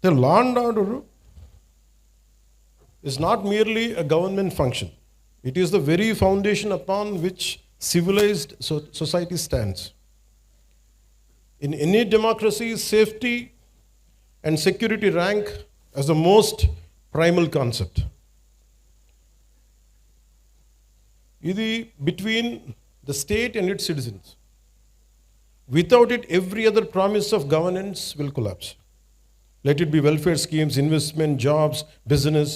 The law and order is not merely a government function. It is the very foundation upon which civilized society stands. In any democracy, safety and security rank as the most primal concept. Idi between the state and its citizens. Without it, every other promise of governance will collapse. Let it be welfare schemes, investment, jobs, business.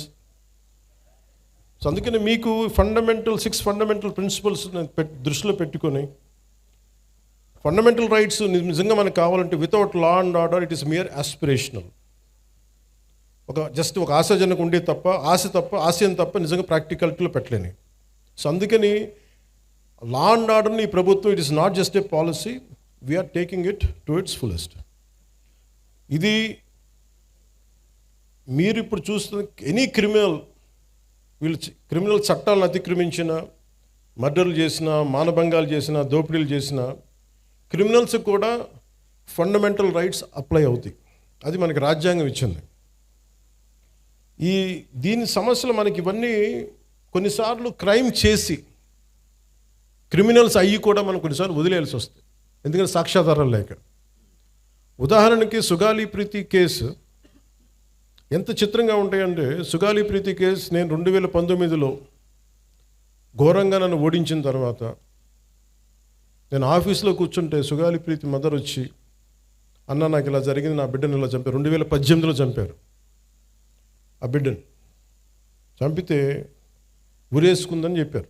So అందుకని మీకు six fundamental principles దృష్టిలో పెట్టుకొని fundamental rights నిజంగా మనకు కావాలంటే without law and order it is mere aspirational. Just ఒక ఆశాజనకు ఉండే తప్ప ఆశయం తప్ప నిజంగా ప్రాక్టికాలిటీలో పెట్టలేని. సో అందుకని లా అండ్ ఆర్డర్ని ఈ ప్రభుత్వం it is not just a policy, we're taking it to its fullest. ఇది మీరు ఇప్పుడు చూస్తున్న ఎనీ క్రిమినల్ చట్టాలను అతిక్రమించిన, మర్డర్లు చేసిన, మానభంగాలు చేసిన, దోపిడీలు చేసిన క్రిమినల్స్ కూడా ఫండమెంటల్ రైట్స్ అప్లై అవుతాయి. అది మనకి రాజ్యాంగం ఇచ్చింది. దీని సమస్యలు మనకి ఇవన్నీ కొన్నిసార్లు క్రైమ్ చేసి క్రిమినల్స్ అయ్యి కూడా మనం కొన్నిసార్లు వదిలేయాల్సి వస్తుంది, ఎందుకంటే సాక్ష్యాధారాలు లేక. ఉదాహరణకి సుగాలి ప్రీతి కేసు ఎంత చిత్రంగా ఉంటాయంటే, సుగాలి ప్రీతి కేసు నేను 2019లో ఘోరంగా నన్ను ఓడించిన తర్వాత నేను ఆఫీస్లో కూర్చుంటే సుగాలి ప్రీతి మదర్ వచ్చి, అన్న నాకు ఇలా జరిగింది, నా బిడ్డను ఇలా చంపారు. 2018లో చంపారు. ఆ బిడ్డను చంపితే ఉరేసుకుందని చెప్పారు.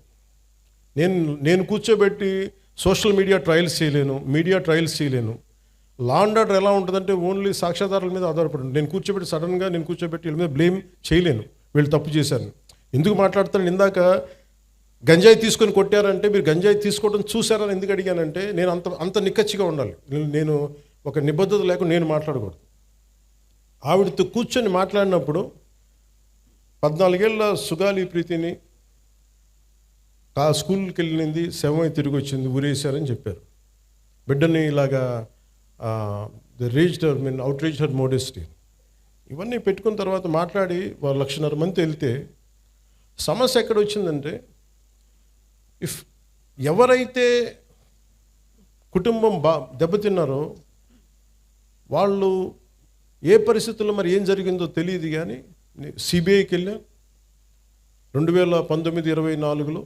నేను కూర్చోబెట్టి సోషల్ మీడియా ట్రయల్స్ చేయలేను. లా అండ్ ఆర్డర్ ఎలా ఉంటుందంటే ఓన్లీ సాక్ష్యాధారాల మీద ఆధారపడి నేను కూర్చోబెట్టి వీళ్ళ మీద బ్లేమ్ చేయలేను, వీళ్ళు తప్పు చేశారు. ఎందుకు మాట్లాడతాను, ఇందాక గంజాయి తీసుకొని కొట్టారంటే మీరు గంజాయి తీసుకోవడం చూసారని ఎందుకు అడిగానంటే, నేను అంత నిక్కచ్చిగా ఉండాలి. నేను ఒక నిబద్ధత లేకుండా నేను మాట్లాడకూడదు. ఆవిడతో కూర్చొని మాట్లాడినప్పుడు 14 ఏళ్ళ సుగాలి ప్రీతిని స్కూల్కి వెళ్ళింది, శవమై తిరిగి వచ్చింది, ఊరేశారని చెప్పారు. బిడ్డని ఇలాగా outraged her modesty. ఇవన్నీ పెట్టుకున్న తర్వాత మాట్లాడి వాళ్ళు 1,50,000 మంది వెళ్తే సమస్య ఎక్కడ వచ్చిందంటే, ఎవరైతే కుటుంబం దెబ్బతిన్నారో వాళ్ళు ఏ పరిస్థితుల్లో మరి ఏం జరిగిందో తెలియదు, కానీ సిబిఐకి వెళ్ళా 2019-24లో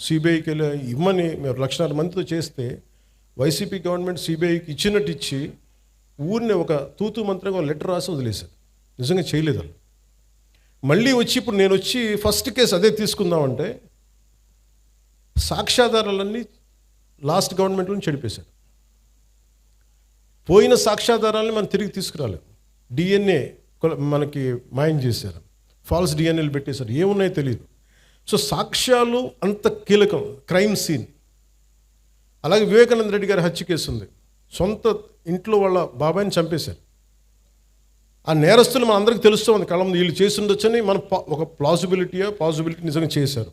సిబిఐకి వెళ్ళా ఇమ్మని మేము 1,00,000 మందితో చేస్తే వైసీపీ గవర్నమెంట్ సిబిఐకి ఇచ్చినట్టు ఇచ్చి ఊరిని ఒక తూతూ మంత్రంగా లెటర్ రాసి వదిలేశారు. నిజంగా చేయలేదు. మళ్ళీ వచ్చి ఇప్పుడు నేను వచ్చి ఫస్ట్ కేసు అదే తీసుకుందామంటే సాక్ష్యాధారాలన్నీ లాస్ట్ గవర్నమెంట్లో చెడిపేశారు. పోయిన సాక్ష్యాధారాలని మనం తిరిగి తీసుకురాలేదు. డిఎన్ఏ మనకి మాయం చేశారు, ఫాల్స్ డిఎన్ఏలు పెట్టేశారు, ఏమున్నాయో తెలియదు. సో సాక్ష్యాలు అంత కీలకం. Crime scene. అలాగే వివేకానంద రెడ్డి గారి హత్య కేసు ఉంది. సొంత ఇంట్లో వాళ్ళ బాబాయిని చంపేశారు. ఆ నేరస్తులు మన అందరికీ తెలుస్తూ ఉంది, కళ్ళ ముందు వీళ్ళు చేసి ఉండొచ్చని మనం ఒక పాసిబిలిటీ నిజంగా చేశారు.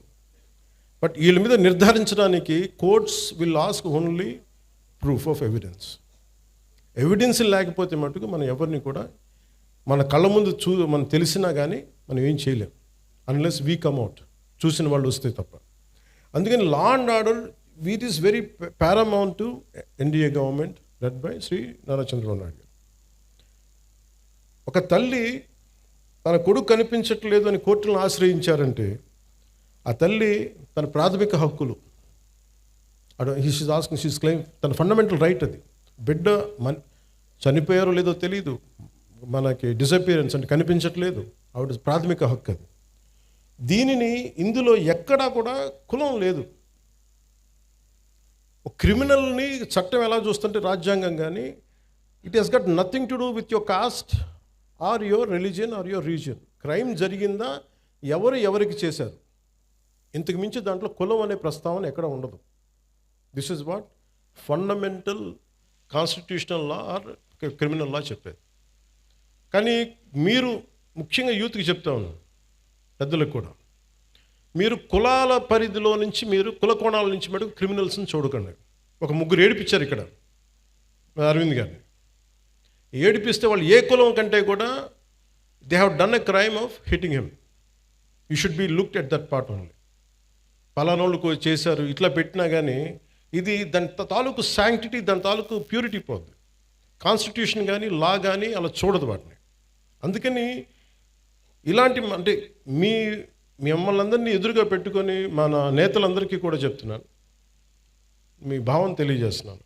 బట్ వీళ్ళ మీద నిర్ధారించడానికి courts will ask only proof of evidence లేకపోతే మటుకు మనం ఎవరిని కూడా మన కళ్ళ ముందు మనం తెలిసినా కానీ మనం ఏం చేయలేం, అన్లెస్ వీ కమ్ అవుట్, చూసిన వాళ్ళు వస్తే తప్ప. అందుకని లా and order it is very paramount to NDA government led by Sri Nara Chandrababu Naidu. ఒక తల్లి తన కొడుకు కనిపించట్లేదు అని కోర్టులను ఆశ్రయించారంటే ఆ తల్లి తన ప్రాథమిక హక్కులు షీస్ క్లెయిమ్, తన ఫండమెంటల్ రైట్ అది. బిడ్డ చనిపోయారో లేదో తెలియదు, మనకి డిసపియరెన్స్ అంటే కనిపించట్లేదు, ఆవిడ ప్రాథమిక హక్కు అది. దీనిని ఇందులో ఎక్కడా కూడా కులం లేదు. క్రిమినల్ని చట్టం ఎలా చూస్తుంటే రాజ్యాంగం కానీ it has got nothing to do with your caste or your religion or your region. Crime జరిగిందా, ఎవరికి చేశారు, ఇంతకు మించి దాంట్లో కులం అనే ప్రస్తావన ఎక్కడ ఉండదు. This is what fundamental constitutional law or criminal law చెప్పేది. కానీ మీరు ముఖ్యంగా యూత్కి చెప్తా ఉన్నాను, పెద్దలకు కూడా, మీరు కులాల పరిధిలో నుంచి కుల కోణాల నుంచి మటుకు క్రిమినల్స్ని చూడకండి. ఒక 3 ఏడిపించారు ఇక్కడ అరవింద్ గారిని. ఏడిపిస్తే వాళ్ళు ఏ కులం కంటే కూడా they have done a crime of hitting him. You should be looked at that part only. పలానోళ్ళు చేశారు ఇట్లా పెట్టినా కానీ ఇది దాని తాలూకు శాంక్టిటీ, దాని తాలూకు ప్యూరిటీ పోద్ది. కాన్స్టిట్యూషన్ కానీ లా కానీ అలా చూడదు వాటిని. అందుకని ఇలాంటి అంటే మిమ్మల్ని అందరినీ ఎదురుగా పెట్టుకొని మన నేతలందరికీ కూడా చెప్తున్నాను, మీ భావం తెలియజేస్తున్నాను.